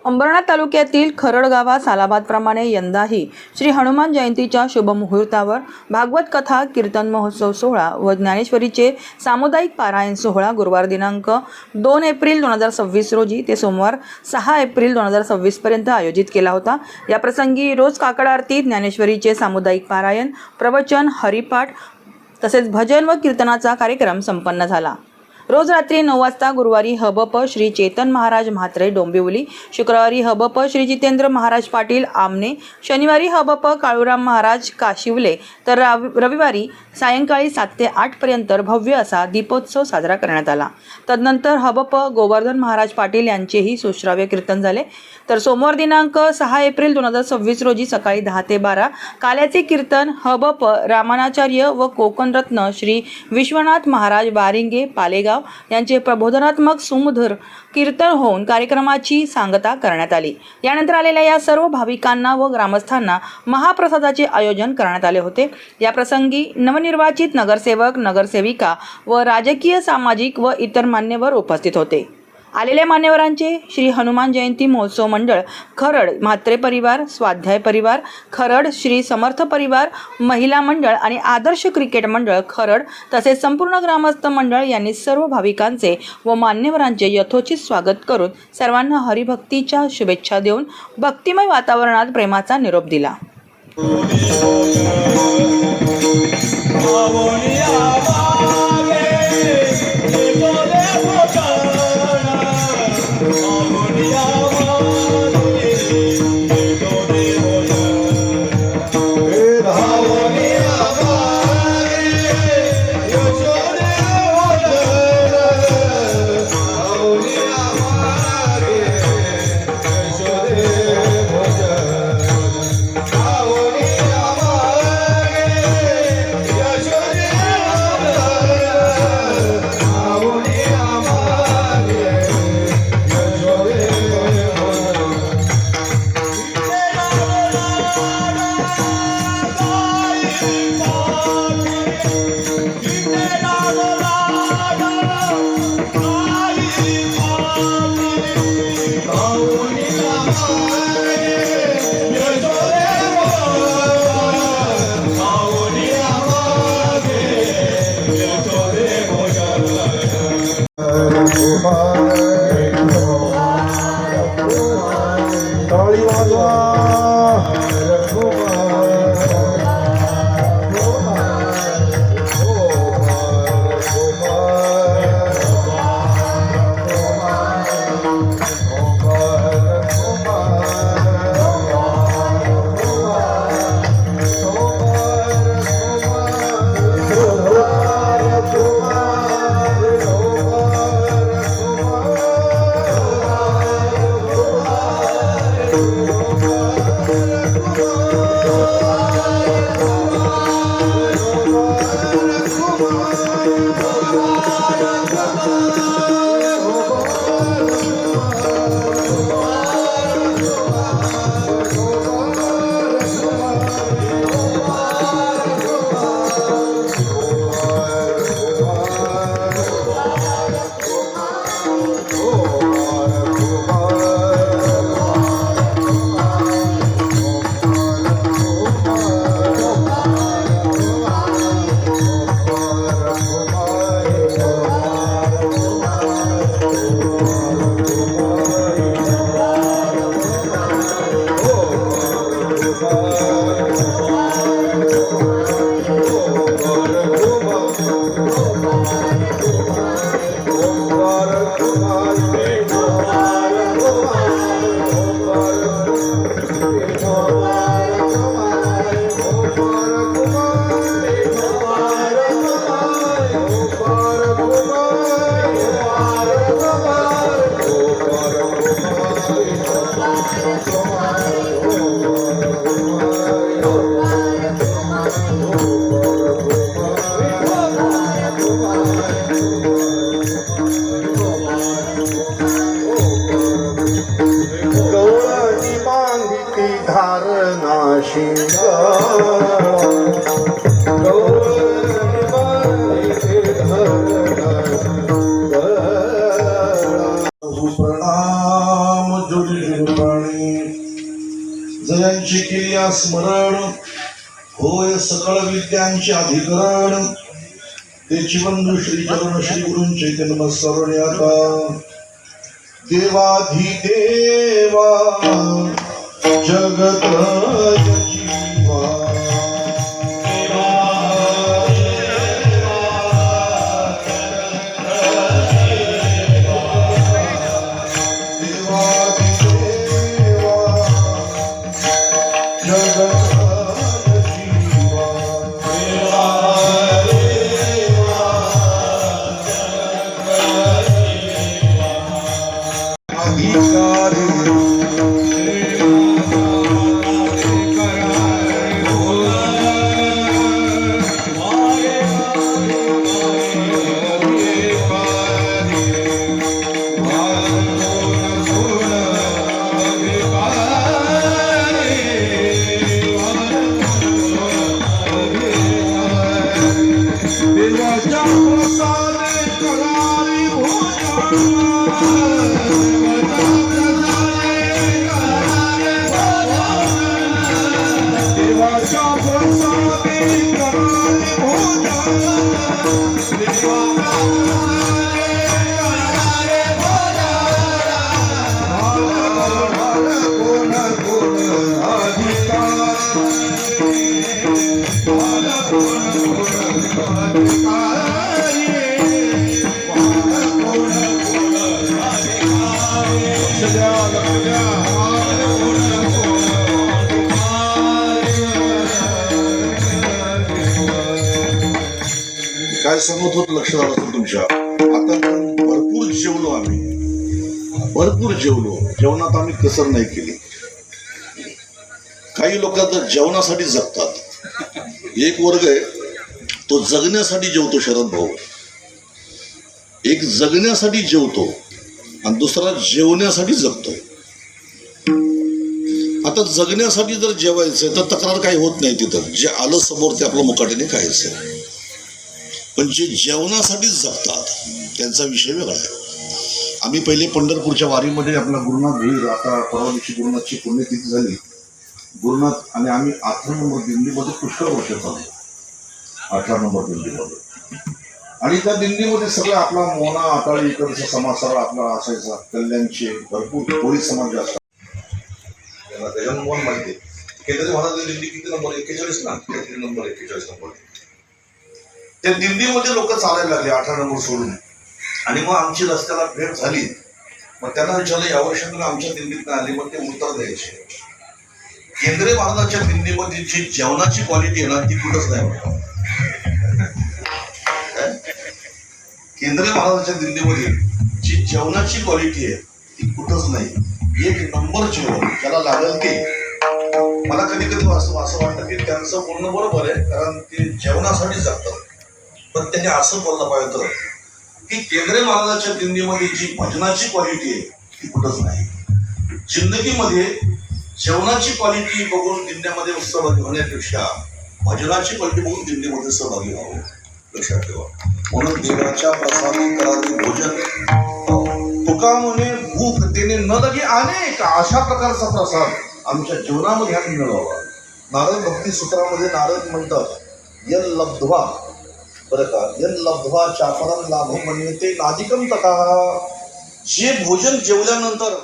अंबरनाथ तालुक्यातील खरड गावात सालाबादप्रमाणे यंदाही श्री हनुमान जयंतीच्या शुभमुहूर्तावर भागवत कथा, कीर्तन महोत्सव सोहळा व ज्ञानेश्वरीचे सामुदायिक पारायण सोहळा गुरुवार दिनांक 2 एप्रिल 2026 रोजी ते सोमवार 6 एप्रिल 2026 पर्यंत आयोजित केला होता। या प्रसंगी रोज काकड आरती, ज्ञानेश्वरीचे सामुदायिक पारायण, प्रवचन, हरिपाठ तसेच भजन व कीर्तनाचा कार्यक्रम संपन्न झाला। रोज रात्री 9 वाजता गुरुवारी हबप श्री चेतन महाराज म्हात्रे डोंबिवली, शुक्रवारी हबप श्री जितेंद्र महाराज पाटील आमने, शनिवारी हबप काळूराम महाराज काशिवले तर रविवारी सायंकाळी 7 ते 8 पर्यंत भव्य असा दीपोत्सव साजरा करण्यात आला। तदनंतर हबप गोवर्धन महाराज पाटील यांचेही सुश्राव्य कीर्तन झाले। तर सोमवार दिनांक 6 एप्रिल 2026 रोजी सकाळी 10 ते 12 काल्याचे कीर्तन हबप रामानाचार्य व कोकणरत्न श्री विश्वनाथ महाराज बारिंगे पालेगाव यांचे प्रबोधनात्मक सुमधुर कीर्तन होऊन कार्यक्रमाची सांगता करण्यात आली। यानंतर आलेल्या या सर्व भाविकांना व ग्रामस्थांना महाप्रसादाचे आयोजन करण्यात आले होते। या प्रसंगी नवनिर्वाचित नगरसेवक, नगरसेविका व राजकीय, सामाजिक व इतर मान्यवर उपस्थित होते। आलेल्या मान्यवरांचे श्री हनुमान जयंती महोत्सव मंडळ खरड, म्हात्रे परिवार, स्वाध्याय परिवार खरड, श्री समर्थ परिवार, महिला मंडळ आणि आदर्श क्रिकेट मंडळ खरड तसेच संपूर्ण ग्रामस्थ मंडळ यांनी सर्व भाविकांचे व मान्यवरांचे यथोचित स्वागत करून सर्वांना हरिभक्तीच्या शुभेच्छा देऊन भक्तिमय वातावरणात प्रेमाचा निरोप दिला। जयांची केली स्मरण होय सकळ विद्यांचे अधिकरण त्याची बंधू श्री चरण श्री गुरु चैतन्य स्मरण आता देवाधिदेवा जगत जीवा काय सांगत होत लक्षात आलं असेल तुमच्या. आता भरपूर जेवलो आम्ही, भरपूर जेवलो. जेवणात आम्ही कसर नाही केली. काही लोक तर जेवणासाठी जगतात. एक वर्ग आहे तो जगण्यासाठी जेवतो. शरद भाऊ एक जगण्यासाठी जेवतो आणि दुसरा जेवण्यासाठी जगतो. आता जगण्यासाठी जर जेवायचं तर तक्रार काही होत नाही. तिथं जे आलं समोर ते आपल्या मुकाट्याने खायचं. पण जे जेवणासाठी जगतात त्यांचा विषय वेगळा आहे. आम्ही पहिले पंढरपूरच्या वारीमध्ये आपला गुरुनाथ भीर, आता परवा दिवशी गुरुनाथची पुण्यतिथी झाली. गुरुनाथ आणि आम्ही 18 नंबर दिंडीमध्ये पुष्कळ वर्ष चालू. 18 नंबर दिंडीमध्ये. आणि त्या दिंडीमध्ये सगळं आपला मोना आटाळी इकडचा समाज सगळा आपला असायचा. कल्याणचे भरपूर कोळी समाज असतात. त्याच्यामुळे माहिती केंद्रीय महाराज दिंडी किती नंबर 41 ना, नंबर 41 नंबर. त्या दिंडीमध्ये लोक चालायला लागले 18 नंबर सोडून. आणि मग आमची रस्त्याला भेट झाली. मग त्यांना विचारलं यावर्षी तुम्ही आमच्या दिंडीत आली. मग ते उत्तर द्यायचे केंद्रीय महाराजांच्या दिंडीमध्ये जी जेवणाची क्वालिटी आहे ना ती कुठंच नाही म्हणतात. केंद्रीय महाराजांच्या दिंडीमध्ये जी जेवणाची क्वालिटी आहे ती कुठंच नाही. एक नंबर जेवण त्याला लागेल ते. मला कधी कधी असं वाटतं की त्यांचं बोलणं बरोबर आहे, कारण ते जेवणासाठी जगतात. पण त्यांनी असं बोललं पाहिजे की केंद्रीय महाराजांच्या दिंडीमध्ये जी भजनाची क्वालिटी आहे ती कुठंच नाही. जिंदगीमध्ये जेवणाची क्वालिटी बघून दिंड्यामध्ये सहभागी होण्यापेक्षा भजनाची क्वालिटी बघून दिंडीमध्ये सहभागी व्हावं. लक्षात ठेवा. म्हणून देवाच्या प्रसादी करावे भोजन. तुका म्हणे भूक तेने न लगे अनेक अशा प्रकारचा प्रसाद आमच्या जीवनामध्ये आम्ही मिळवावा. नारद भक्ती सूत्रामध्ये नारद म्हणतात यन लब्ध्वा, बरं का, यन लब्ध्वा चापरम लाभ म्हणते नादिकम तका. जे भोजन जेवल्यानंतर